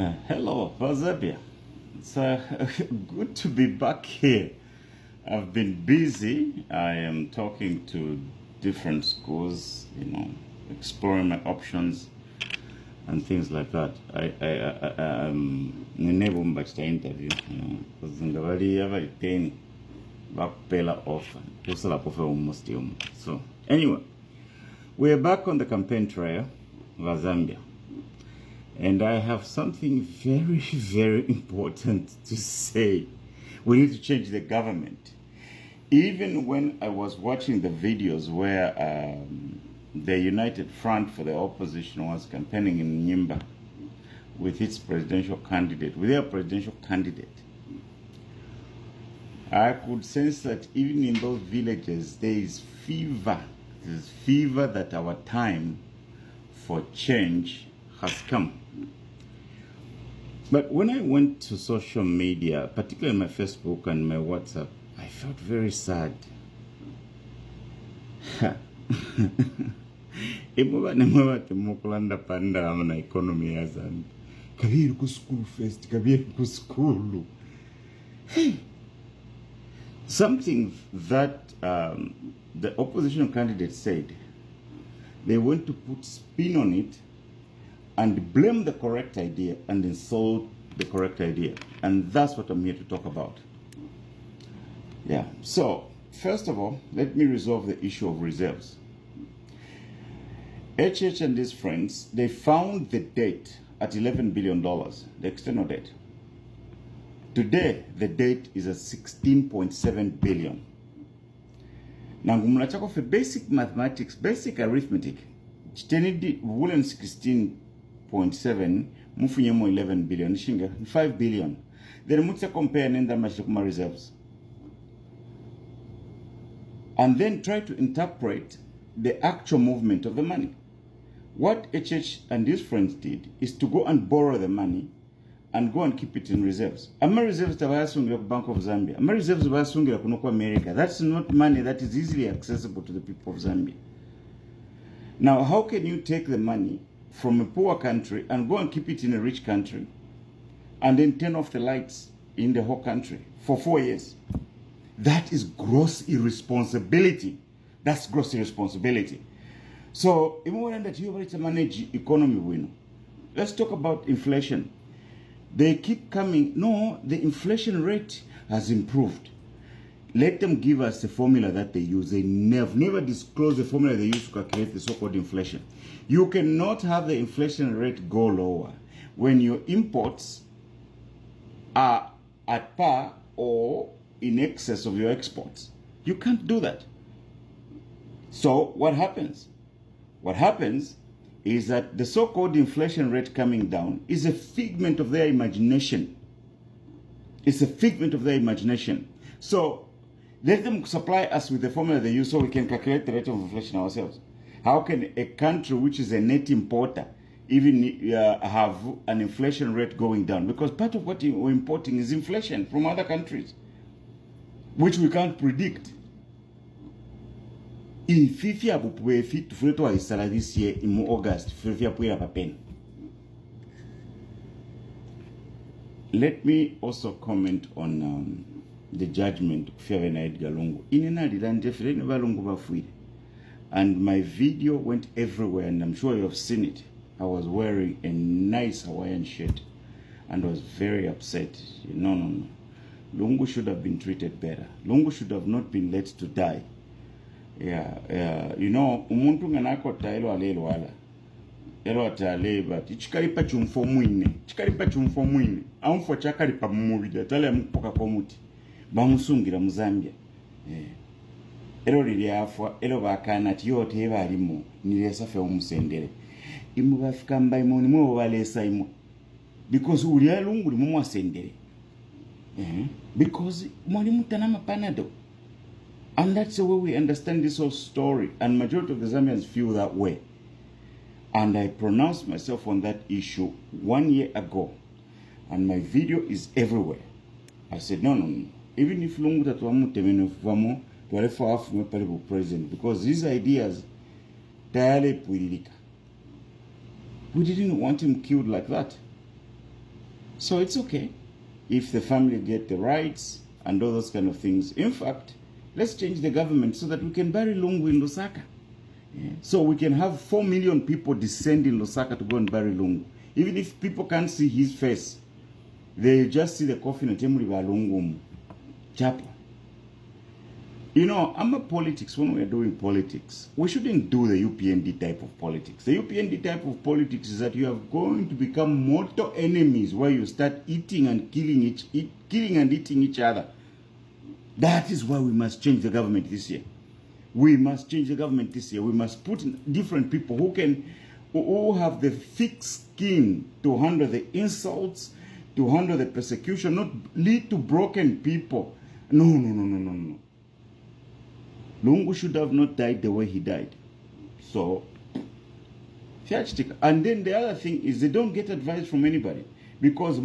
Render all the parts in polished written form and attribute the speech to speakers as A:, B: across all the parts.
A: Hello, Vazabia. It's good to be back here. I've been busy. I am talking to different schools, exploring my options and things like that. I'm enable back to interview, because in the very ever pain back pela offer. Almost. So anyway, we're back on the campaign trail, Zambia. And I have something very, very important to say. We need to change the government. Even when I was watching the videos where the United Front for the Opposition was campaigning in Nyimba with their presidential candidate, I could sense that even in those villages, there is fever. There's fever that our time for change has come. But when I went to social media, particularly my Facebook and my WhatsApp, I felt very sad. Economy as and Kabir ku school first, Kabir ku school. Something that the opposition candidate said, they want to put spin on it and blame the correct idea and insult the correct idea. And that's what I'm here to talk about. Yeah, so first of all, let me resolve the issue of reserves. HH and his friends, they found the debt at $11 billion, the external debt. Today, the debt is at 16.7 billion. Now, for basic mathematics, basic arithmetic, 16.7 mufunyemo 11 billion shinga 5 billion. Then mutsa compare nenda mashikuma reserves. And then try to interpret the actual movement of the money. What HH and his friends did is to go and borrow the money and go and keep it in reserves. Ama reserves tabayasungira ku Bank of Zambia. Ama reserves tabayasungira kuno America. That's not money that is easily accessible to the people of Zambia. Now, how can you take the money from a poor country and go and keep it in a rich country and then turn off the lights in the whole country for 4 years? That is gross irresponsibility. That's gross irresponsibility. So, even that you to manage economy, let's talk about inflation. They keep coming, no, the inflation rate has improved. Let them give us the formula that they use. They never disclose the formula they use to calculate the so-called inflation. You cannot have the inflation rate go lower when your imports are at par or in excess of your exports. You can't do that. So what happens? What happens is that the so-called inflation rate coming down is a figment of their imagination. It's a figment of their imagination. So let them supply us with the formula they use so we can calculate the rate of inflation ourselves. How can a country which is a net importer even have an inflation rate going down? Because part of what we're importing is inflation from other countries, which we can't predict. If you have to this year in August, let me also comment on the judgment of Edgar Lungu. And my video went everywhere, and I'm sure you have seen it. I was wearing a nice Hawaiian shirt and was very upset. No. Lungu should have been treated better. Lungu should have not been let to die. Umuntu nganako taelo alelo wala. Elo atale but ichikaripa chumfo mwine. Amfo chakaripa mumubida tale mpoka komuti. Bamusungira mu Zambia. Elo lili afwa elo bakana tiyote ebalimo nilesafe omusendere. Imu bafika mbaye mu nimwe balesa imu. Because uli Lungu limu mwasendere. Because mwali mutanama panado. And that's the way we understand this whole story. And majority of the Zambians feel that way. And I pronounced myself on that issue 1 year ago. And my video is everywhere. I said, no. Even if Lungu tatuamu temeno vamo, tuwalefa afu mepalibu president. Because these ideas, tayale puilika. We didn't want him killed like that. So it's okay if the family get the rights and all those kind of things. In fact, let's change the government so that we can bury Lungu in Lusaka. Yeah. So we can have 4 million people descend in Lusaka to go and bury Lungu. Even if people can't see his face, they just see the coffin and Temuri Lungu Chapa. You know, I'm a politics. When we're doing politics, we shouldn't do the UPND type of politics. The UPND type of politics is that you are going to become mortal enemies where you start eating and killing and eating each other. That is why we must change the government this year. We must change the government this year. We must put in different people who have the thick skin to handle the insults, to handle the persecution, not lead to broken people. No. Lungu should have not died the way he died. So, and then the other thing is they don't get advice from anybody. Because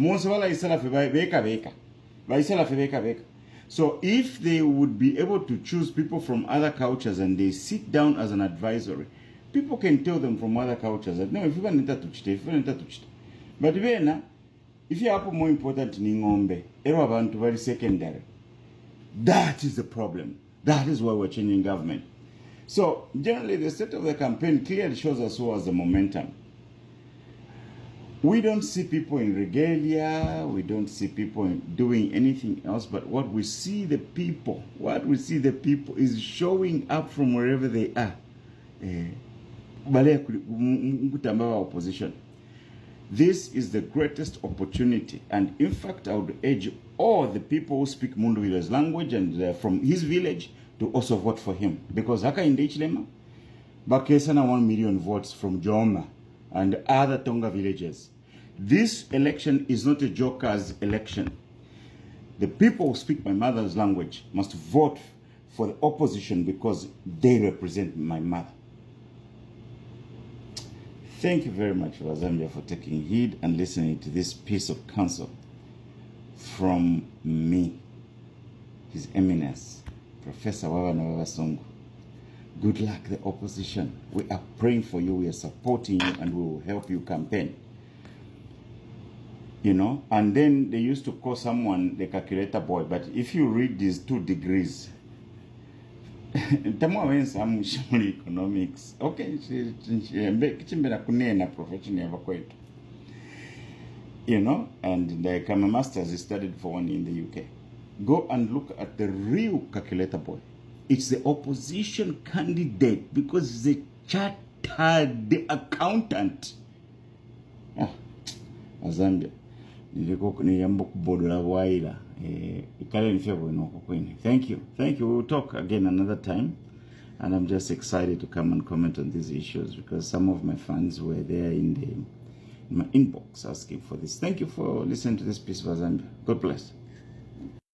A: so if they would be able to choose people from other cultures and they sit down as an advisory, people can tell them from other cultures that no, if you want to touch it. But then, if you have more important in Ngombe, everyone to very secondary. That is the problem. That is why we're changing government. So, generally, the state of the campaign clearly shows us who has the momentum. We don't see people in regalia. We don't see people doing anything else. But what we see the people is showing up from wherever they are. Opposition. This is the greatest opportunity. And in fact, I would urge all the people who speak Munduwile's language and from his village to also vote for him. Because haka in Ichilema, Bakesana 1 million votes from Joma and other Tonga villages. This election is not a joker's election. The people who speak my mother's language must vote for the opposition because they represent my mother. Thank you very much, Zambia, for taking heed and listening to this piece of counsel from me, His Eminence, Professor Wabana Songo. Good luck, the opposition. We are praying for you, we are supporting you, and we will help you campaign. You know, and then they used to call someone the calculator boy, but if you read these 2 degrees, economics, okay, you know, and the Kama Masters he studied for 1 in the UK. Go and look at the real calculator boy. It's the opposition candidate because the chartered accountant. Zambia. Thank you. We will talk again another time. And I'm just excited to come and comment on these issues because some of my fans were there in my inbox asking for this. Thank you for listening to this piece of Zambia. God bless.